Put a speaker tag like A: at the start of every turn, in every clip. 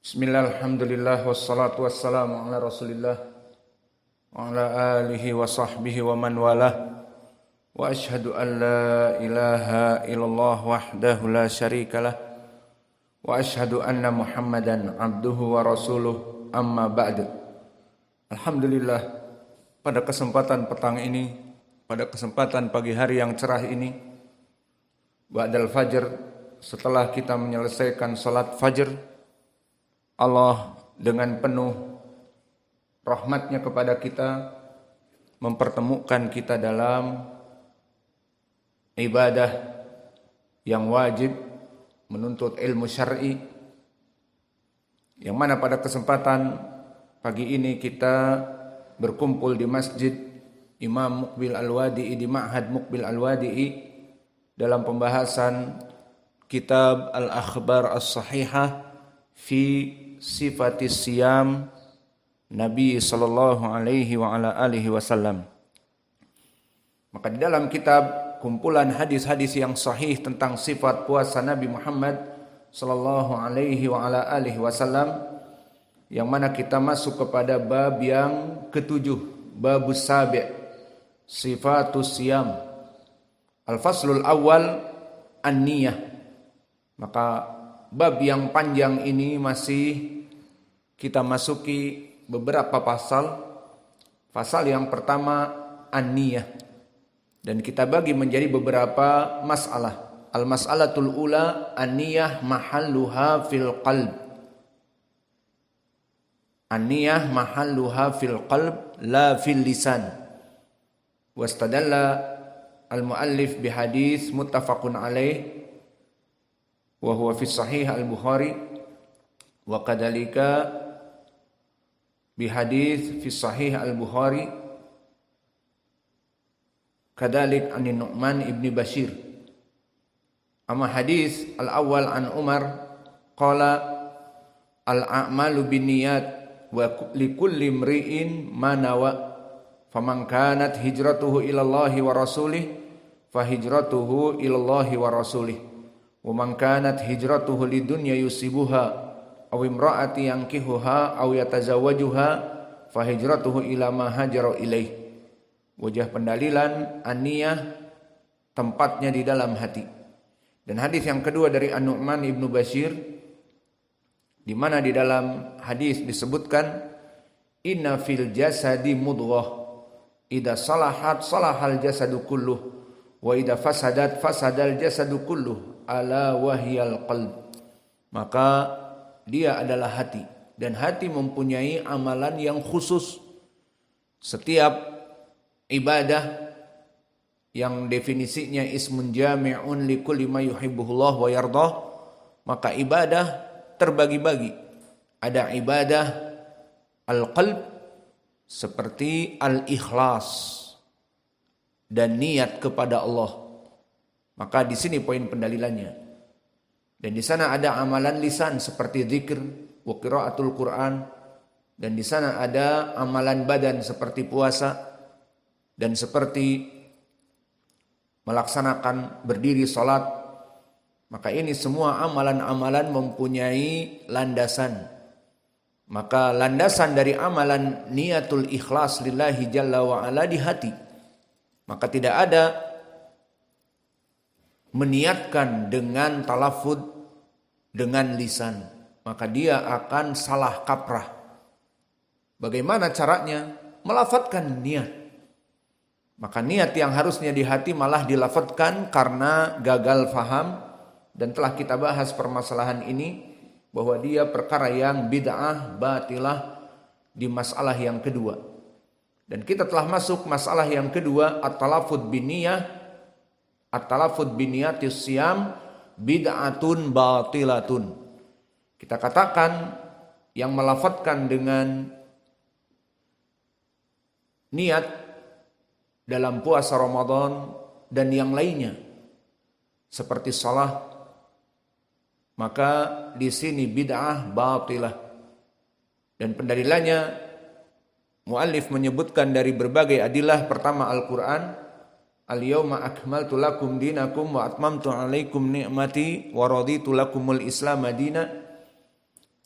A: Bismillah, alhamdulillah, wassalatu wassalamu ala rasulillah wa ala alihi wa sahbihi wa man walah wa ashhadu an la ilaha illallah wahdahu la syarikalah wa ashhadu anna muhammadan abduhu wa rasuluh amma ba'du. Alhamdulillah, pada kesempatan petang ini, pada kesempatan pagi hari yang cerah ini, ba'dal fajr, setelah kita menyelesaikan salat fajr, Allah dengan penuh rahmatnya kepada kita mempertemukan kita dalam ibadah yang wajib, menuntut ilmu syar'i, yang mana pada kesempatan pagi ini kita berkumpul di Masjid Imam Muqbil Al-Wadi'i, di Ma'had Muqbil Al-Wadi'i, dalam pembahasan kitab Al-Akhbar As-Sahihah fi sifatis siyam Nabi sallallahu alaihi wa ala alihi wasallam. Maka di dalam kitab kumpulan hadis-hadis yang sahih tentang sifat puasa Nabi Muhammad sallallahu alaihi wa ala alihi wasallam, yang mana kita masuk kepada bab yang ketujuh, babus sabi', sifatus siyam. Al-faslul awal an-niyah. Maka bab yang panjang ini masih kita masuki beberapa pasal. Pasal yang pertama an-niyah, dan kita bagi menjadi beberapa masalah. Al-mas'alatul ula an-niyah mahalluha fil qalb. An-niyah mahalluha fil qalb la fil lisan. Wastadalla al-muallif bihadis muttafaqun alaih wa huwa fi sahih al-Bukhari, wa kadhalika bi hadits fi sahih al-Bukhari kadhalik an Nu'man ibn Bashir. Amma hadis al-awwal an Umar qala al-a'malu binniyat wa likulli imri'in ma nawa faman kanat hijratuhu ila Allah wa rasulih fa hijratuhu ila Allah wa rasulih wa man kanat hijratuhu lidunya yusibuha aw imra'ati yankihuha aw yatazawwajuha fa hijratuhu ila ma hajara ilaih. Wajah pendalilan an-niyah tempatnya di dalam hati. Dan hadis yang kedua dari An-Nu'man ibnu Bashir, di mana di dalam hadis disebutkan inna fil jasadi mudghah idza salahat salahal jasadu kulluh wa idza fasadat fasadal jasadu kulluh ala wahyal qalb. Maka dia adalah hati, dan hati mempunyai amalan yang khusus. Setiap ibadah yang definisinya ismun jami'un likulli ma yuhibbuhullah wa yardah, maka ibadah terbagi-bagi. Ada ibadah al-qalb seperti al-ikhlas dan niat kepada Allah. Maka di sini poin pendalilannya. Dan di sana ada amalan lisan seperti zikir wa qiraatul Quran, dan di sana ada amalan badan seperti puasa dan seperti melaksanakan berdiri salat. Maka ini semua amalan-amalan mempunyai landasan. Maka landasan dari amalan niatul ikhlas lillahi jalla wa ala di hati. Maka tidak ada meniatkan dengan talafud dengan lisan, maka dia akan salah kaprah. Bagaimana caranya? Melafadzkan niat. Maka niat yang harusnya di hati malah dilafadzkan karena gagal faham, dan telah kita bahas permasalahan ini bahwa dia perkara yang bid'ah batilah di masalah yang kedua. Dan kita telah masuk masalah yang kedua, at-talafud biniyah. At-talafud biniyatis siyam bid'atun batilatun. Kita katakan yang melafadzkan dengan niat dalam puasa Ramadan dan yang lainnya seperti salat, maka di sini bid'ah batilah. Dan pendalilannya muallif menyebutkan dari berbagai adillah. Pertama Al-Qur'an, al-yawma akmaltu lakum dinakum wa atmamtu alaikum ni'mati wa raditu lakumul islam madina.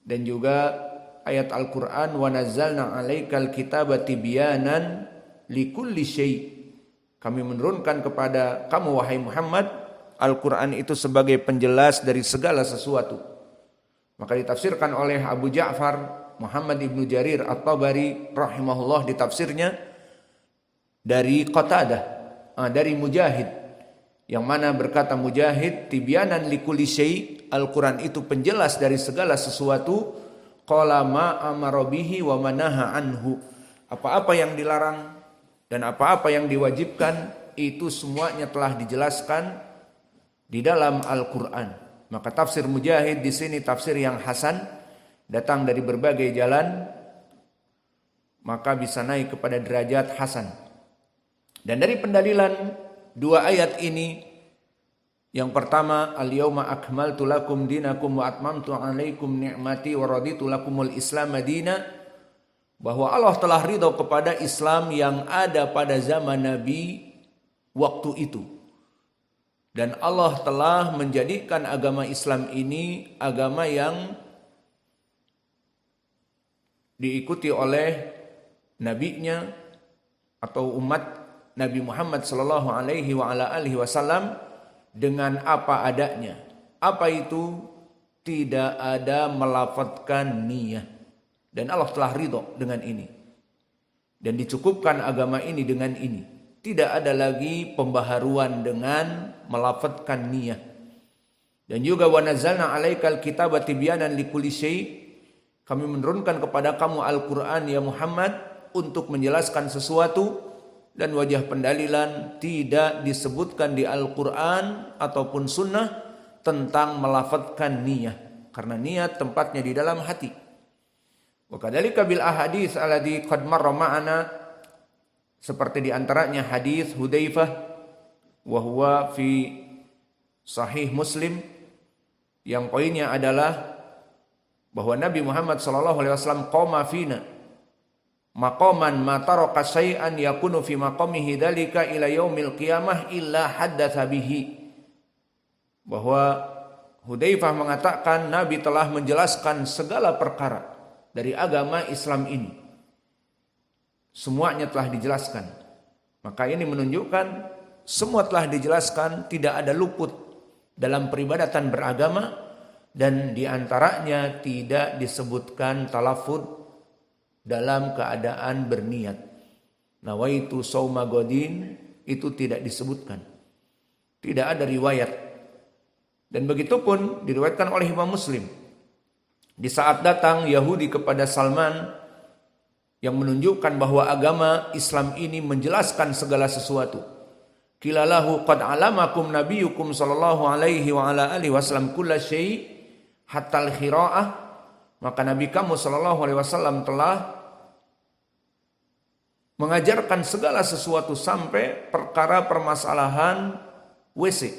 A: Dan juga ayat Al-Quran, wa nazzalna 'alaikal kitaba tibyanan likulli syai'. Kami menurunkan kepada kamu wahai Muhammad Al-Quran itu sebagai penjelas dari segala sesuatu. Maka ditafsirkan oleh Abu Ja'far Muhammad ibnu Jarir At-Tabari rahimahullah di tafsirnya dari Qatadah, dari Mujahid, yang mana berkata Mujahid, tibyanan likulli syai', Al-Quran itu penjelas dari segala sesuatu. Qala ma amara bihi wa manaha anhu. Apa-apa yang dilarang dan apa-apa yang diwajibkan itu semuanya telah dijelaskan di dalam Al-Quran. Maka tafsir Mujahid di sini tafsir yang hasan, datang dari berbagai jalan, maka bisa naik kepada derajat hasan. Dan dari pendalilan dua ayat ini, yang pertama, al-yawma akmaltu lakum dinakum wa atmamtu alaikum ni'mati wa raditu lakumul islam madina, bahwa Allah telah ridho kepada Islam yang ada pada zaman Nabi waktu itu. Dan Allah telah menjadikan agama Islam ini agama yang diikuti oleh nabinya atau umat Nabi Muhammad sallallahu alaihi wa ala alihi wasallam dengan apa adanya. Apa itu? Tidak ada melafadzkan niyah. Dan Allah telah ridho dengan ini. Dan dicukupkan agama ini dengan ini. Tidak ada lagi pembaharuan dengan melafadzkan niyah. Dan juga wa nazzalna 'alaikal kitaba tibyanan likulli syai'. Kami menurunkan kepada kamu Al-Quran ya Muhammad untuk menjelaskan sesuatu, dan wajah pendalilan tidak disebutkan di Al-Quran ataupun sunnah tentang melafadzkan niyah, karena niat tempatnya di dalam hati. Wa kadzalika bil ahadits alladzi qad marra ma'ana, seperti di antaranya hadis Hudzaifah wa huwa fi sahih Muslim, yang poinnya adalah bahwa Nabi Muhammad sallallahu alaihi wasallam qoma fina maqaman ma taraka syai'an yakunu fi maqamihi dzalika ila yaumil qiyamah illa haddatsa bihi. Bahwa Hudzaifah mengatakan Nabi telah menjelaskan segala perkara dari agama Islam ini. Semuanya telah dijelaskan. Maka ini menunjukkan semua telah dijelaskan, tidak ada luput dalam peribadatan beragama, dan diantaranya tidak disebutkan talafud dalam keadaan berniat. Nawaitu shauma godin, itu tidak disebutkan. Tidak ada riwayat. Dan begitu pun diriwayatkan oleh Imam Muslim. Di saat datang Yahudi kepada Salman, yang menunjukkan bahwa agama Islam ini menjelaskan segala sesuatu. Kilalahu qad alamakum nabiyukum sallallahu alaihi wa ala alihi wasallam kulla syai' hatta al-khira'ah. Maka Nabi kamu sallallahu alaihi wasallam telah mengajarkan segala sesuatu sampai perkara permasalahan WC.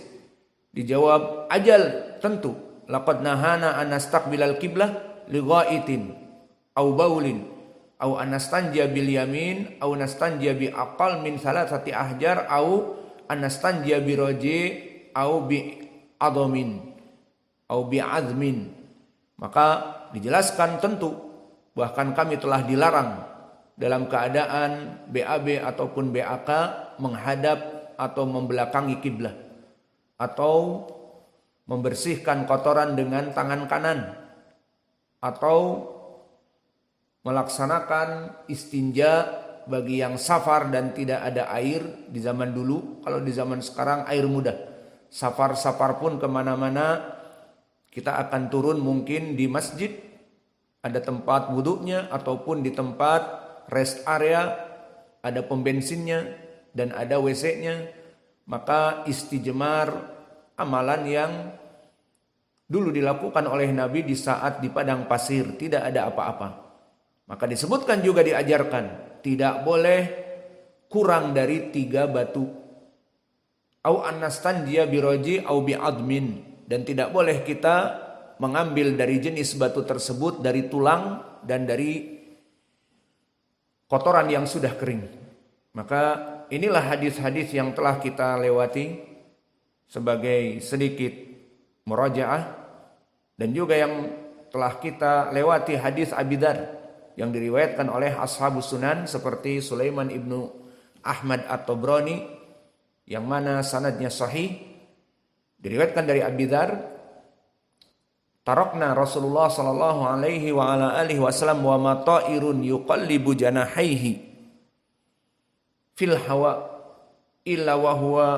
A: Dijawab, ajal, tentu. Laqad nahana an nastaqbilal qiblah li ghaitin au baulin au anastanja bil yamin au nastanja bi aqal min salasati ahjar au anastanja bi raji au bi adamin au bi azmin. Maka dijelaskan tentu bahkan kami telah dilarang dalam keadaan BAB ataupun BAK menghadap atau membelakangi kiblah, atau membersihkan kotoran dengan tangan kanan, atau melaksanakan istinja bagi yang safar dan tidak ada air di zaman dulu. Kalau di zaman sekarang air mudah. Safar-safar pun kemana-mana kita akan turun mungkin di masjid, ada tempat wuduknya, ataupun di tempat rest area, ada pembensinnya dan ada WC-nya. Maka istijmar, amalan yang dulu dilakukan oleh Nabi di saat di padang pasir, tidak ada apa-apa. Maka disebutkan juga diajarkan, tidak boleh kurang dari 3 batu. Au annastanjiya biroji au bi'admin. Dan tidak boleh kita mengambil dari jenis batu tersebut dari tulang dan dari kotoran yang sudah kering. Maka inilah hadis-hadis yang telah kita lewati sebagai sedikit murajaah, dan juga yang telah kita lewati hadis Abi Dzar yang diriwayatkan oleh Ashabus Sunan seperti Sulaiman ibnu Ahmad At-Tabrani yang mana sanadnya sahih. Diriwayatkan dari Abi Dzar, tarakna Rasulullah sallallahu alaihi wa ala alihi wasallam wa ma ta'irun yuqallibu janahaihi fil hawa illa wa huwa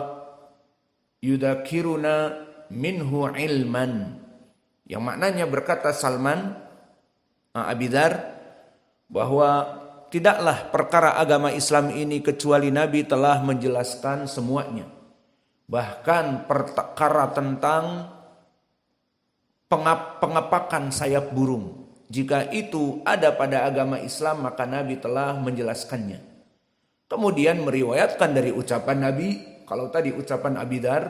A: yudakiruna minhu ilman. Yang maknanya berkata Salman Abi Dzar bahwa tidaklah perkara agama Islam ini kecuali Nabi telah menjelaskan semuanya. Bahkan perkara tentang pengepakan sayap burung. Jika itu ada pada agama Islam maka Nabi telah menjelaskannya. Kemudian meriwayatkan dari ucapan Nabi, kalau tadi ucapan Abi Dzar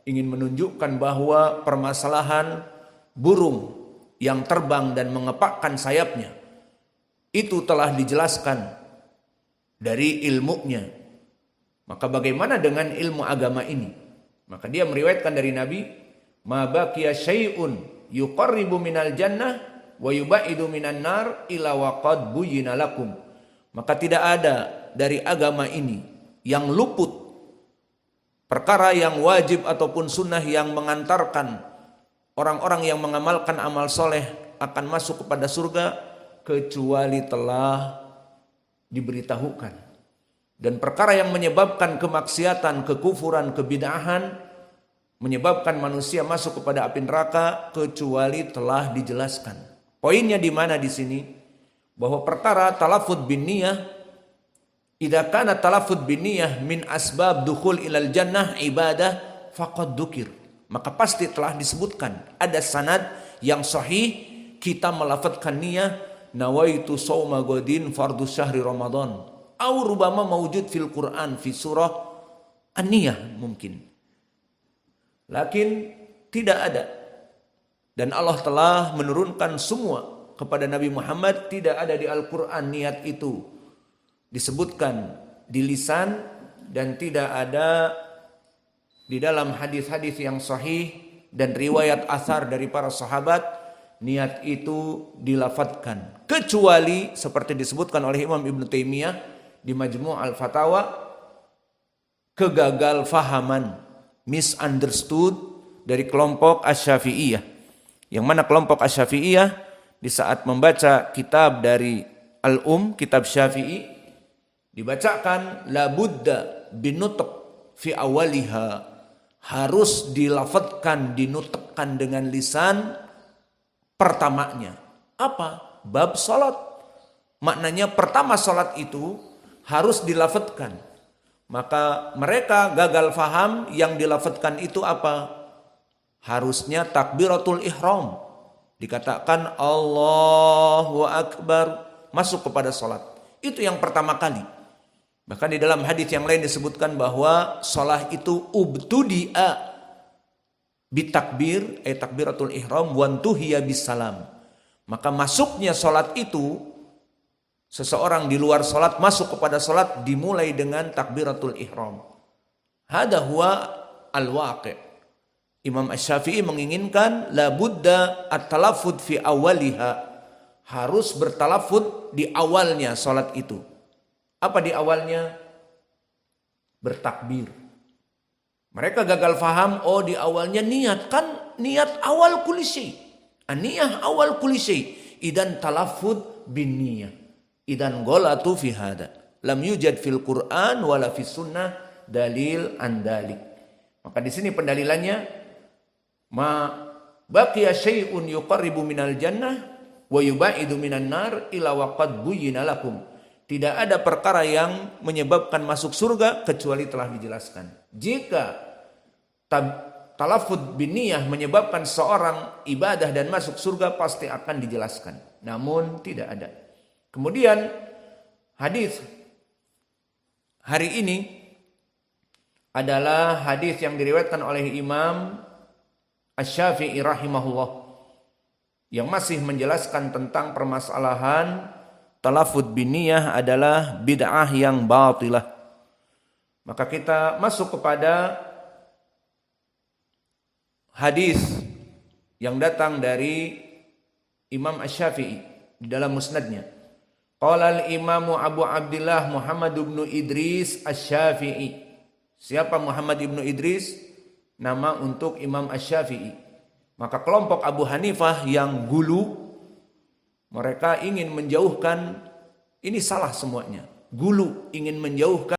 A: ingin menunjukkan bahwa permasalahan burung yang terbang dan mengepakkan sayapnya itu telah dijelaskan dari ilmunya. Maka bagaimana dengan ilmu agama ini? Maka dia meriwayatkan dari Nabi, ma baqiya syai'un yuqarribu minal jannah wa yubaidu minan nar ila waqad buyyina lakum. Maka tidak ada dari agama ini yang luput perkara yang wajib ataupun sunnah yang mengantarkan orang-orang yang mengamalkan amal soleh akan masuk kepada surga kecuali telah diberitahukan. Dan perkara yang menyebabkan kemaksiatan, kekufuran, kebid'ahan, menyebabkan manusia masuk kepada api neraka kecuali telah dijelaskan. Poinnya di mana di sini? Bahwa perkara talafud bin niyah, idza kana talafud bin niyah min asbab dukhul ilal jannah ibadah faqad dzukir. Maka pasti telah disebutkan ada sanad yang sahih kita melafadzkan niyah nawaitu shauma ghadin fardhu syahri ramadan au rubama mawjud fil Quran fi surah an-niyah mungkin. Lakin tidak ada. Dan Allah telah menurunkan semua kepada Nabi Muhammad, tidak ada di Al-Quran niat itu disebutkan di lisan dan tidak ada di dalam hadis-hadis yang sahih dan riwayat asar dari para sahabat niat itu dilafadzkan. Kecuali seperti disebutkan oleh Imam Ibn Taimiyah di Majmu' Al-Fatawa, kegagal fahaman, misunderstood dari kelompok Asy-Syafi'iyah. Yang mana kelompok Asy-Syafi'iyah di saat membaca kitab dari kitab Syafi'i, dibacakan la budda binutq fi awaliha, harus dilafadzkan, dinutekkan dengan lisan pertamanya. Apa? Bab salat. Maknanya pertama salat itu harus dilafadzkan. Maka mereka gagal faham, yang dilafadzkan itu apa? Harusnya takbiratul ihram. Dikatakan Allahu Akbar, masuk kepada salat. Itu yang pertama kali. Bahkan di dalam hadis yang lain disebutkan bahwa salat itu ubtudi'a bitakbir, takbiratul ihram wantuhiya bisalam. Maka masuknya salat itu, seseorang di luar salat masuk kepada salat dimulai dengan takbiratul ihram. Hada huwa al-waqi'. Imam Asy-Syafi'i menginginkan la budda at-talaffuz fi awaliha, harus bertalafud di awalnya salat itu. Apa di awalnya? Bertakbir. Mereka gagal faham, oh di awalnya niat, kan niat awal kulli syai. An-niyah awal kulli syai. Idan talafud bin niyah. Idan ghalatu fi hada. Lam yujad fil Qur'an wala fis sunnah dalil an dalik. Maka di sini pendalilannya ma baqiya syai'un yuqarribu minal jannah wa yubaidu minan nar ila waqad buyyina lakum. Tidak ada perkara yang menyebabkan masuk surga kecuali telah dijelaskan. Jika talafud bin niyah menyebabkan seorang ibadah dan masuk surga, pasti akan dijelaskan. Namun tidak ada. Kemudian hadis hari ini adalah hadis yang diriwayatkan oleh Imam Asy-Syafi'i rahimahullah, yang masih menjelaskan tentang permasalahan talafud bin niyah adalah bid'ah yang batilah. Maka kita masuk kepada hadis yang datang dari Imam Asy-Syafi'i di dalam musnadnya. Qala al-Imamu Abu Abdillah Muhammad ibn Idris Asy-Syafi'i. Siapa Muhammad ibn Idris? Nama untuk Imam Asy-Syafi'i. Maka kelompok Abu Hanifah yang gulu, mereka ingin menjauhkan, ini salah semuanya. Gulu ingin menjauhkan